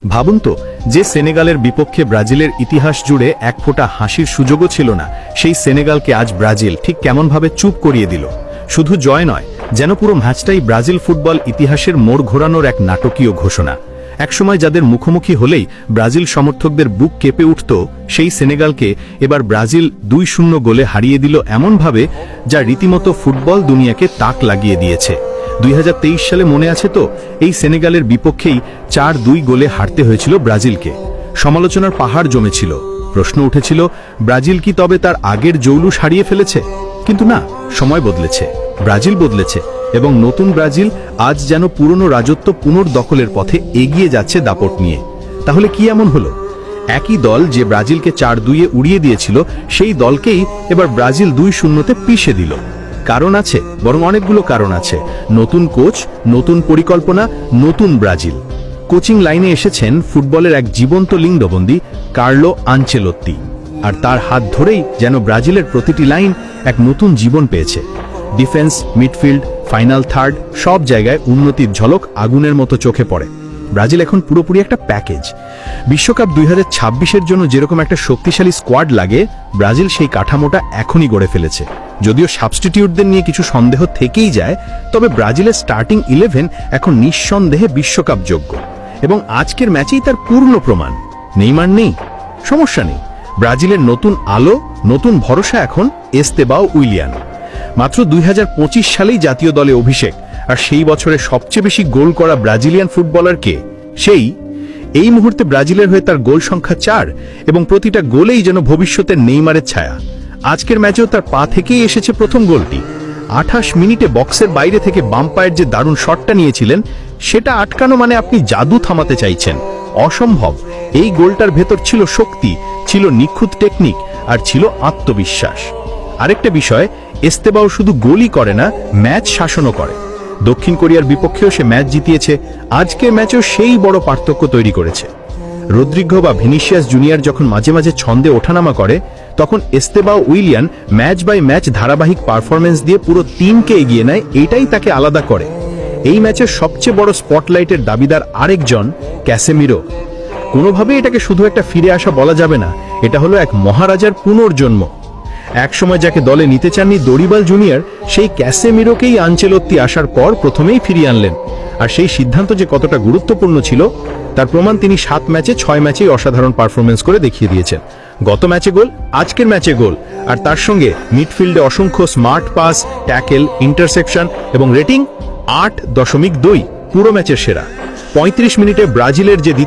ভাবুন তো, যে সেনেগালের বিপক্ষে ব্রাজিলের ইতিহাস জুড়ে এক ফোঁটা হাসির সুযোগও ছিল না, সেই সেনেগালকে আজ ব্রাজিল ঠিক কেমনভাবে চুপ করিয়ে দিল। শুধু জয় নয়, যেন পুরো ম্যাচটাই ব্রাজিল ফুটবল ইতিহাসের মোড় ঘোরানোর এক নাটকীয় ঘোষণা। একসময় যাদের মুখোমুখি হলেই ব্রাজিল সমর্থকদের বুক কেঁপে উঠত, সেই সেনেগালকে এবার ব্রাজিল 2-0 গোলে হারিয়ে দিল এমনভাবে, যা রীতিমতো ফুটবল দুনিয়াকে তাক লাগিয়ে দিয়েছে। 2023 সালে মনে আছে তো, এই সেনেগালের বিপক্ষেই 4-2 গোলে হারতে হয়েছিল ব্রাজিলকে। সমালোচনার পাহাড় জমেছিল, প্রশ্ন উঠেছিল, ব্রাজিল কি তবে তার আগের জৌলুস হারিয়ে ফেলেছে? কিন্তু না, সময় বদলেছে, ব্রাজিল বদলেছে, এবং নতুন ব্রাজিল আজ যেন পুরনো রাজত্ব পুনর্দখলের পথে এগিয়ে যাচ্ছে দাপট নিয়ে। তাহলে কি এমন হলো? একই দল যে ব্রাজিলকে 4-2-এ উড়িয়ে দিয়েছিল, সেই দলকেই এবার ব্রাজিল 2-0-তে পিষে দিল। কারণ আছে, বরং অনেকগুলো কারণ আছে। নতুন কোচ, নতুন পরিকল্পনা, নতুন ব্রাজিল। কোচিং লাইনে এসেছেন ফুটবলের এক জীবন্ত লিঙ্গবন্দী কার্লো আনচেলোত্তি, আর তার হাত ধরেই যেন ব্রাজিলের প্রতিটি লাইন এক নতুন জীবন পেয়েছে। ডিফেন্স, মিডফিল্ড, ফাইনাল থার্ড, সব জায়গায় উন্নতির ঝলক আগুনের মতো চোখে পড়ে। ব্রাজিল এখন পুরোপুরি একটা প্যাকেজ। বিশ্বকাপ 2026-এর জন্য যেরকম একটা শক্তিশালী স্কোয়াড লাগে, ব্রাজিল সেই কাঠামোটা এখনই গড়ে ফেলেছে। যদিও সাবস্টিটিউটদের নিয়ে কিছু সন্দেহ থেকেই যায়, তবে ব্রাজিলের স্টার্টিং 11 এখন নিঃসন্দেহে বিশ্বকাপ যোগ্য, এবং আজকের ম্যাচেই তার পূর্ণ প্রমাণ। নেইমার নেই, সমস্যা নেই। ব্রাজিলের নতুন আলো, নতুন ভরসা এখন এস্তেবাও উইলিয়ান। মাত্র 2025 সালেই জাতীয় দলে অভিষেক, আর সেই বছরে সবচেয়ে বেশি গোল করা ব্রাজিলিয়ান ফুটবলার কে? সেই। এই মুহূর্তে ব্রাজিলের হয়ে তার গোল সংখ্যা 4, এবং প্রতিটা গোলেই যেন ভবিষ্যতের নেইমারের ছায়া। আজকের ম্যাচেও তার পা থেকেই এসেছে প্রথম গোলটি। 28 মিনিটে বক্সের বাইরে থেকে বাম পায়ের যে দারুণ শটটা নিয়েছিলেন, সেটা আটকানো মানে আপনি জাদু থামাতে চাইছেন। অসম্ভব। এই গোলটার ভেতর ছিল শক্তি, ছিল নিখুঁত টেকনিক, আর ছিল আত্মবিশ্বাস। আরেকটা বিষয়, এস্তেবাও শুধু গোলই করে না, ম্যাচ শাসনও করে। দক্ষিণ কোরিয়ার বিপক্ষেও সে ম্যাচ জিতিয়েছে, আজকের ম্যাচেও সেই বড় পার্থক্য তৈরি করেছে। রদ্রিগো বা ভিনিসিয়াস জুনিয়র যখন মাঝে মাঝে ছন্দে ওঠানামা করে, তখন Estevao Willian match by match ধারাবাহিক পারফরমেন্স দিয়ে পুরো টিমকে এগিয়ে নেয়। এটাই তাকে আলাদা করে। এই ম্যাচের সবচেয়ে বড় স্পটলাইটের দাবিদার আরেকজন, ক্যাসেমিরো। কোনোভাবেই এটাকে শুধু একটা ফিরে আসা বলা যাবে না, এটা হলো এক মহারাজার পুনর্জন্ম। একসময় যাকে দলে নিতে চাননি দরিবাল জুনিয়র, সেই ক্যাসেমিরোকেই আনচেলোত্তি আসার পর প্রথমেই ফিরিয়ে আনলেন। আর সেই সিদ্ধান্ত যে কতটা গুরুত্বপূর্ণ ছিল, তার প্রমাণ তিনি 7 ম্যাচে 6 ম্যাচেই অসাধারণ পারফরমেন্স করে দেখিয়ে দিয়েছেন। গত ম্যাচে গোল, আজকের ম্যাচে গোল, আর তার সঙ্গে মিডফিল্ডে অসংখ্য স্মার্ট পাস, ট্যাকেল, ইন্টারসেপশন এবং রেটিং 8.2, পুরো ম্যাচের সেরা। 35 মিনিটে ব্রাজিলের যে